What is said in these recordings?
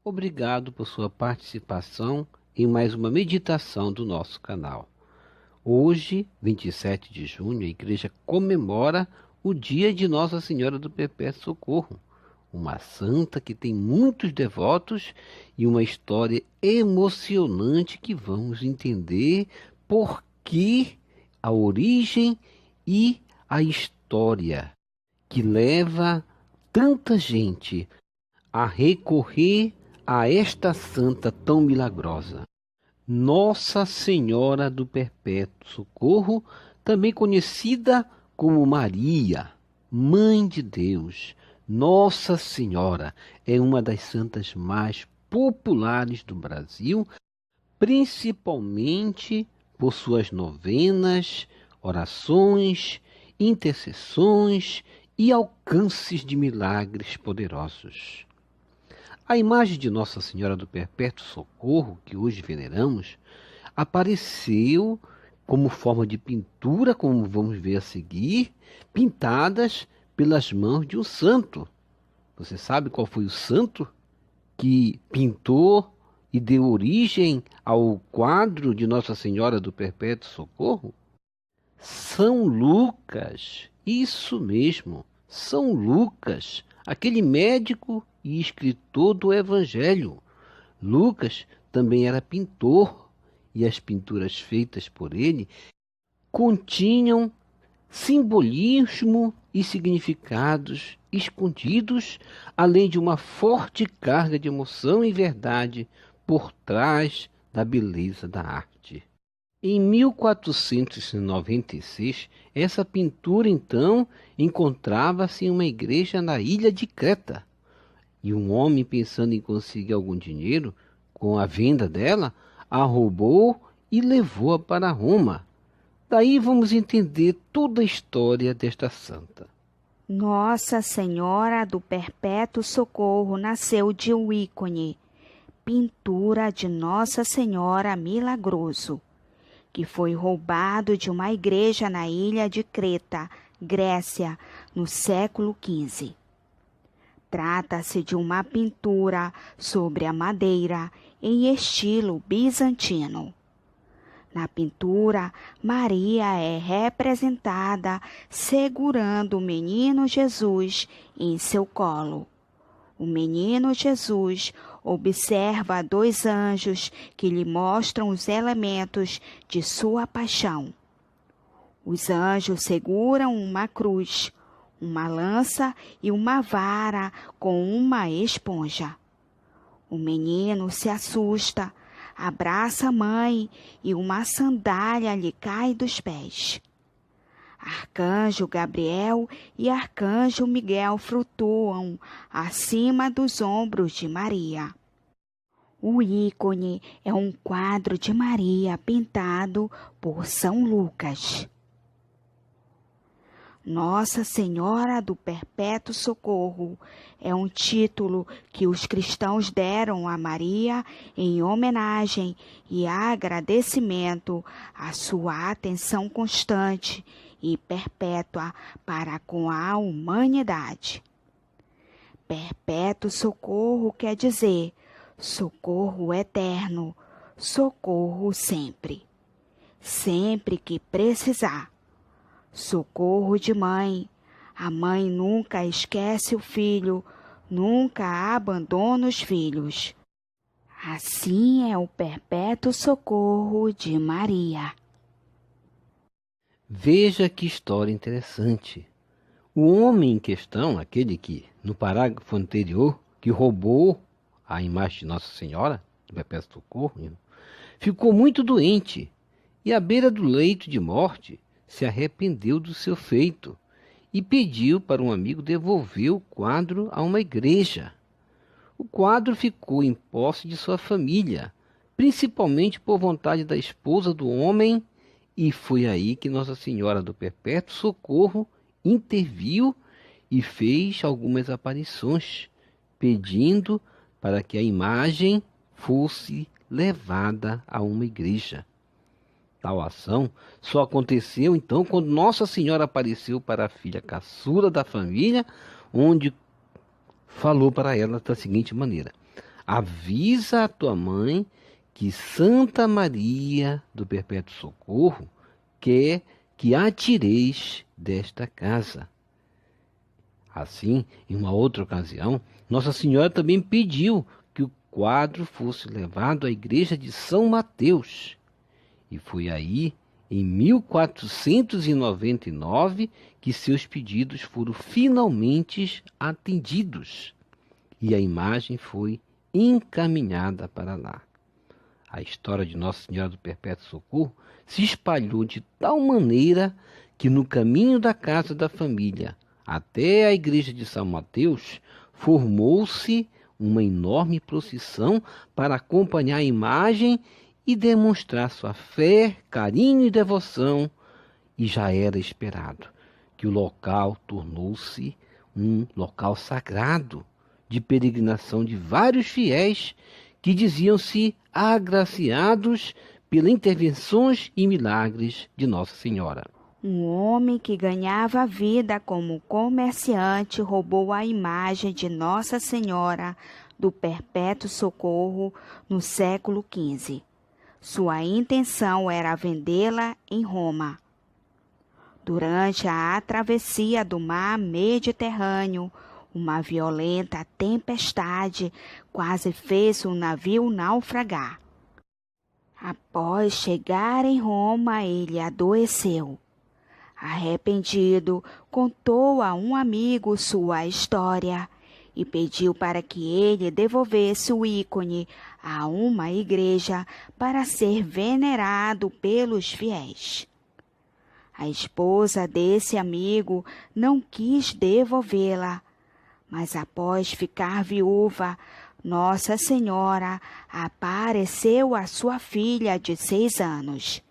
Obrigado por sua participação em mais uma meditação do nosso canal. Hoje, 27 de junho, a igreja comemora o dia de Nossa Senhora do Perpétuo Socorro, uma santa que tem muitos devotos e uma história emocionante que vamos entender por que a origem e a história que leva tanta gente a recorrer a esta santa tão milagrosa. Nossa Senhora do Perpétuo Socorro, também conhecida como Maria, Mãe de Deus. Nossa Senhora é uma das santas mais populares do Brasil, principalmente por suas novenas, orações, intercessões e alcances de milagres poderosos. A imagem de Nossa Senhora do Perpétuo Socorro, que hoje veneramos, apareceu como forma de pintura, como vamos ver a seguir, pintadas pelas mãos de um santo. Você sabe qual foi o santo que pintou e deu origem ao quadro de Nossa Senhora do Perpétuo Socorro? São Lucas, isso mesmo, São Lucas, aquele médico e escritor do Evangelho. Lucas também era pintor e as pinturas feitas por ele continham simbolismo e significados escondidos, além de uma forte carga de emoção e verdade por trás da beleza da arte. Em 1496, essa pintura, então, encontrava-se em uma igreja na ilha de Creta. E um homem, pensando em conseguir algum dinheiro com a venda dela, a roubou e levou-a para Roma. Daí vamos entender toda a história desta santa. Nossa Senhora do Perpétuo Socorro nasceu de um ícone, pintura de Nossa Senhora Milagroso, que foi roubado de uma igreja na ilha de Creta, Grécia, no século XV. Trata-se de uma pintura sobre a madeira em estilo bizantino. Na pintura, Maria é representada segurando o menino Jesus em seu colo. O menino Jesus observa dois anjos que lhe mostram os elementos de sua paixão. Os anjos seguram uma cruz, uma lança e uma vara com uma esponja. O menino se assusta, abraça a mãe e uma sandália lhe cai dos pés. Arcanjo Gabriel e Arcanjo Miguel flutuam acima dos ombros de Maria. O ícone é um quadro de Maria pintado por São Lucas. Nossa Senhora do Perpétuo Socorro é um título que os cristãos deram a Maria em homenagem e agradecimento à sua atenção constante e perpétua para com a humanidade. Perpétuo socorro quer dizer socorro eterno, socorro sempre, sempre que precisar. Socorro de mãe, a mãe nunca esquece o filho, nunca abandona os filhos. Assim é o perpétuo socorro de Maria. Veja que história interessante. O homem em questão, aquele que, no parágrafo anterior, que roubou a imagem de Nossa Senhora, do Perpétuo Socorro, ficou muito doente e, à beira do leito de morte, se arrependeu do seu feito e pediu para um amigo devolver o quadro a uma igreja. O quadro ficou em posse de sua família, principalmente por vontade da esposa do homem, e foi aí que Nossa Senhora do Perpétuo Socorro interviu e fez algumas aparições, pedindo para que a imagem fosse levada a uma igreja. Tal ação só aconteceu então quando Nossa Senhora apareceu para a filha caçula da família, onde falou para ela da seguinte maneira: avisa a tua mãe que Santa Maria do Perpétuo Socorro quer que a tireis desta casa. Assim, em uma outra ocasião, Nossa Senhora também pediu que o quadro fosse levado à igreja de São Mateus. E foi aí, em 1499, que seus pedidos foram finalmente atendidos. E a imagem foi encaminhada para lá. A história de Nossa Senhora do Perpétuo Socorro se espalhou de tal maneira que no caminho da casa da família até a igreja de São Mateus formou-se uma enorme procissão para acompanhar a imagem e demonstrar sua fé, carinho e devoção. E já era esperado que o local tornou-se um local sagrado de peregrinação de vários fiéis que diziam-se agraciados pelas intervenções e milagres de Nossa Senhora. Um homem que ganhava vida como comerciante roubou a imagem de Nossa Senhora do Perpétuo Socorro no século XV. Sua intenção era vendê-la em Roma. Durante a travessia do mar Mediterrâneo, uma violenta tempestade quase fez o navio naufragar. Após chegar em Roma, ele adoeceu. Arrependido, contou a um amigo sua história e pediu para que ele devolvesse o ícone a uma igreja para ser venerado pelos fiéis. A esposa desse amigo não quis devolvê-la, mas após ficar viúva, Nossa Senhora apareceu à sua filha de 6 anos.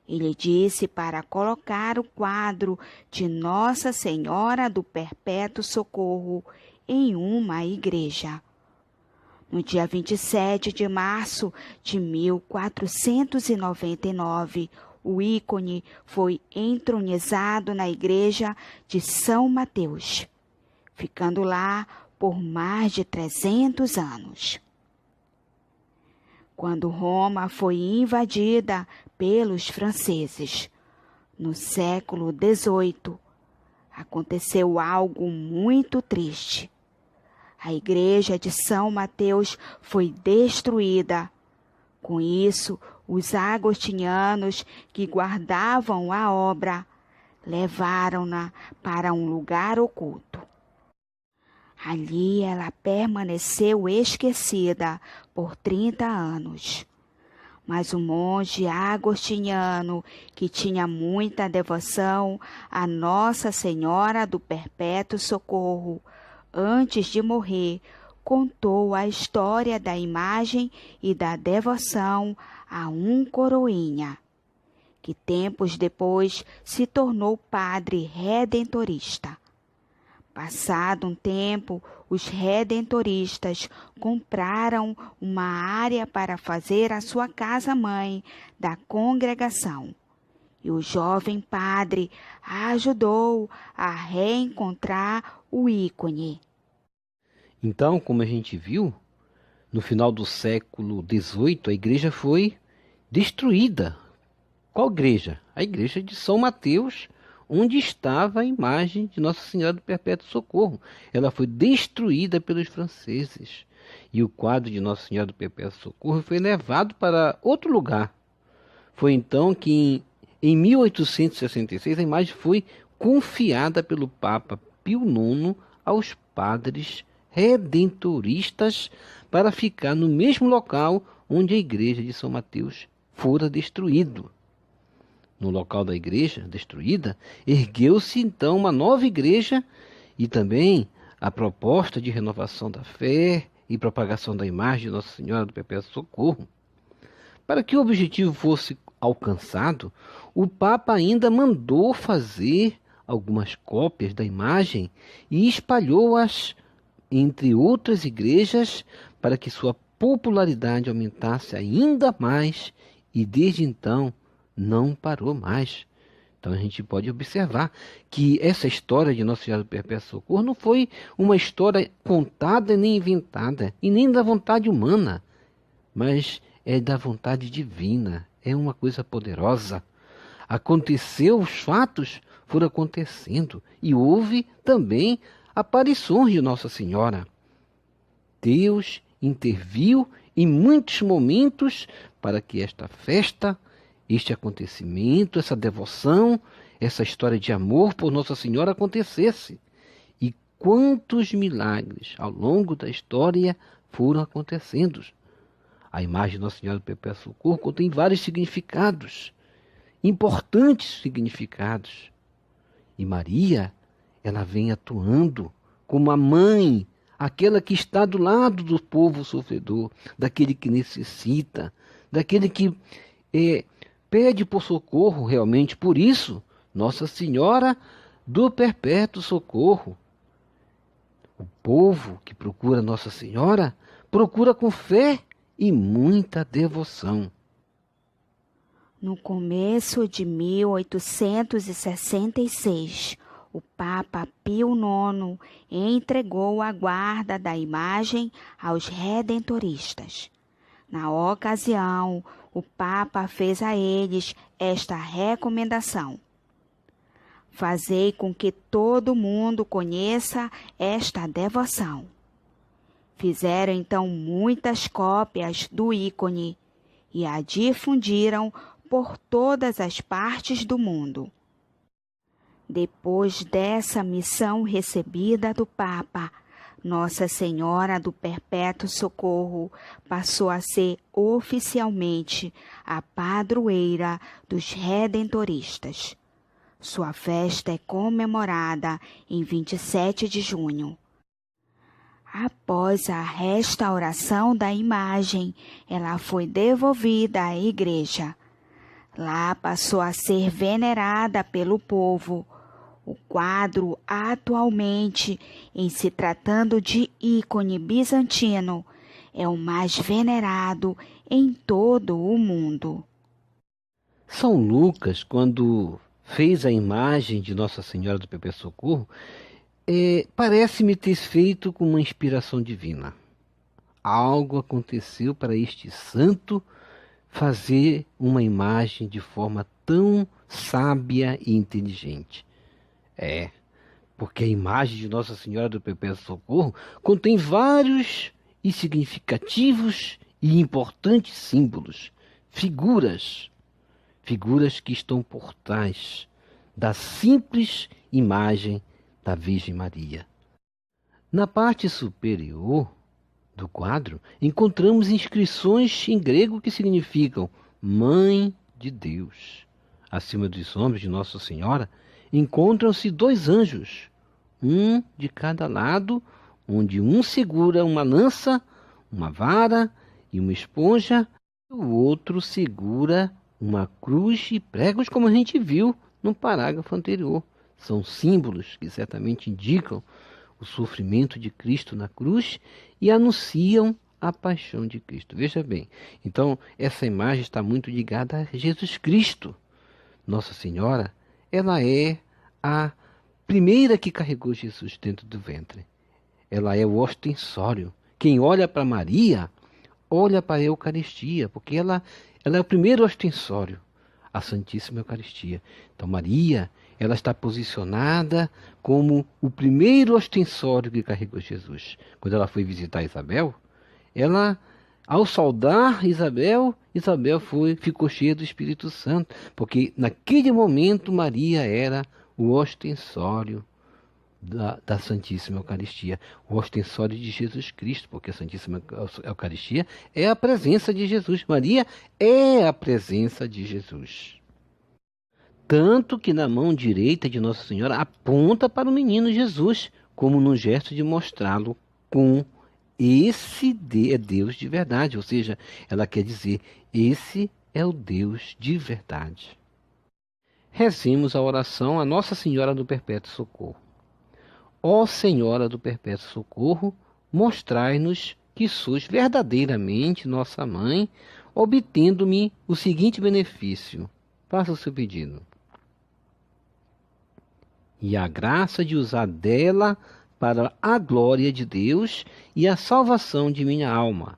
Ele disse para colocar o quadro de Nossa Senhora do Perpétuo Socorro em uma igreja. No dia 27 de março de 1499, o ícone foi entronizado na igreja de São Mateus, ficando lá por mais de 300 anos. Quando Roma foi invadida pelos franceses, no século XVIII, aconteceu algo muito triste. A igreja de São Mateus foi destruída. Com isso, os agostinianos que guardavam a obra levaram-na para um lugar oculto. Ali ela permaneceu esquecida por 30 anos. Mas o monge agostiniano, que tinha muita devoção a Nossa Senhora do Perpétuo Socorro, antes de morrer, contou a história da imagem e da devoção a um coroinha, que tempos depois se tornou padre redentorista. Passado um tempo, os redentoristas compraram uma área para fazer a sua casa-mãe da congregação. E o jovem padre ajudou a reencontrar o ícone. Então, como a gente viu, no final do século XVIII, a igreja foi destruída. Qual igreja? A igreja de São Mateus, onde estava a imagem de Nossa Senhora do Perpétuo Socorro. Ela foi destruída pelos franceses. E o quadro de Nossa Senhora do Perpétuo Socorro foi levado para outro lugar. Foi então que, em 1866, a imagem foi confiada pelo Papa Pio IX aos padres redentoristas para ficar no mesmo local onde a igreja de São Mateus fora destruído. No local da igreja destruída, ergueu-se então uma nova igreja e também a proposta de renovação da fé e propagação da imagem de Nossa Senhora do Perpétuo Socorro. Para que o objetivo fosse alcançado, o Papa ainda mandou fazer algumas cópias da imagem e espalhou-as entre outras igrejas para que sua popularidade aumentasse ainda mais, e desde então não parou mais. Então a gente pode observar que essa história de Nossa Senhora do Perpétuo Socorro não foi uma história contada nem inventada, e nem da vontade humana, mas é da vontade divina, é uma coisa poderosa. Aconteceu, os fatos foram acontecendo, e houve também aparições de Nossa Senhora. Deus interviu em muitos momentos para que esta festa, este acontecimento, essa devoção, essa história de amor por Nossa Senhora acontecesse. E quantos milagres ao longo da história foram acontecendo. A imagem de Nossa Senhora do Perpétuo Socorro contém vários significados, importantes significados. E Maria, ela vem atuando como a mãe, aquela que está do lado do povo sofredor, daquele que necessita, daquele que pede por socorro realmente. Por isso, Nossa Senhora do Perpétuo Socorro. O povo que procura Nossa Senhora procura com fé e muita devoção. No começo de 1866, o Papa Pio IX entregou a guarda da imagem aos redentoristas. Na ocasião, o Papa fez a eles esta recomendação: fazei com que todo mundo conheça esta devoção. Fizeram então muitas cópias do ícone e a difundiram por todas as partes do mundo. Depois dessa missão recebida do Papa, Nossa Senhora do Perpétuo Socorro passou a ser oficialmente a padroeira dos redentoristas. Sua festa é comemorada em 27 de junho. Após a restauração da imagem, ela foi devolvida à igreja. Lá passou a ser venerada pelo povo. O quadro, atualmente, em se tratando de ícone bizantino, é o mais venerado em todo o mundo. São Lucas, quando fez a imagem de Nossa Senhora do Perpétuo Socorro, parece-me ter feito com uma inspiração divina. Algo aconteceu para este santo fazer uma imagem de forma tão sábia e inteligente. Porque a imagem de Nossa Senhora do Perpétuo Socorro contém vários e significativos e importantes símbolos, figuras que estão por trás da simples imagem da Virgem Maria. Na parte superior do quadro, encontramos inscrições em grego que significam Mãe de Deus. Acima dos ombros de Nossa Senhora, encontram-se 2 anjos, um de cada lado, onde um segura uma lança, uma vara e uma esponja, e o outro segura uma cruz e pregos, como a gente viu no parágrafo anterior. São símbolos que certamente indicam o sofrimento de Cristo na cruz e anunciam a paixão de Cristo. Veja bem, então essa imagem está muito ligada a Jesus Cristo. Nossa Senhora, ela é a primeira que carregou Jesus dentro do ventre. Ela é o ostensório. Quem olha para Maria, olha para a Eucaristia, porque ela é o primeiro ostensório, a Santíssima Eucaristia. Então Maria, ela está posicionada como o primeiro ostensório que carregou Jesus. Quando ela foi visitar Isabel, ela, ao saudar Isabel, ficou cheia do Espírito Santo, porque naquele momento Maria era o ostensório da Santíssima Eucaristia, o ostensório de Jesus Cristo, porque a Santíssima Eucaristia é a presença de Jesus. Maria é a presença de Jesus. Tanto que na mão direita de Nossa Senhora aponta para o menino Jesus, como num gesto de mostrá-lo com esse é Deus de verdade. Ou seja, ela quer dizer, esse é o Deus de verdade. Rezemos a oração a Nossa Senhora do Perpétuo Socorro. Ó Senhora do Perpétuo Socorro, mostrai-nos que sois verdadeiramente nossa mãe, obtendo-me o seguinte benefício. Faça o seu pedido. e a graça de usar dela para a glória de Deus e a salvação de minha alma.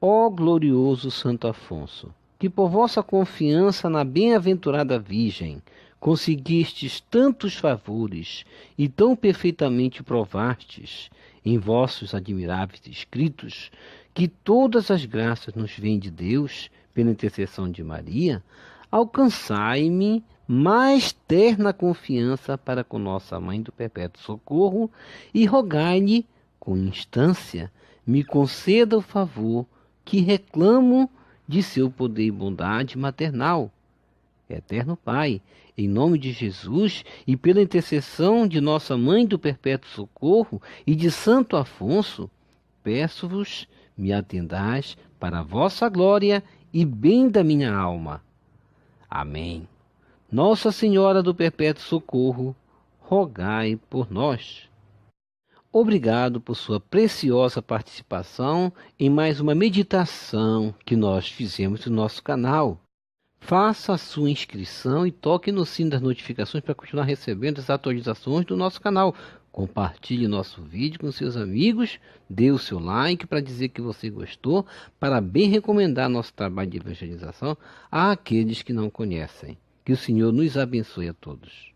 Ó glorioso Santo Afonso, que por vossa confiança na bem-aventurada Virgem conseguistes tantos favores e tão perfeitamente provastes em vossos admiráveis escritos que todas as graças nos vêm de Deus pela intercessão de Maria, alcançai-me mais terna confiança para com nossa Mãe do Perpétuo Socorro e rogai-lhe, com instância, me conceda o favor que reclamo de seu poder e bondade maternal. Eterno Pai, em nome de Jesus e pela intercessão de nossa Mãe do Perpétuo Socorro e de Santo Afonso, peço-vos, me atendais para a vossa glória e bem da minha alma. Amém. Nossa Senhora do Perpétuo Socorro, rogai por nós. Obrigado por sua preciosa participação em mais uma meditação que nós fizemos no nosso canal. Faça a sua inscrição e toque no sino das notificações para continuar recebendo as atualizações do nosso canal. Compartilhe nosso vídeo com seus amigos, dê o seu like para dizer que você gostou, para bem recomendar nosso trabalho de evangelização àqueles que não conhecem. Que o Senhor nos abençoe a todos.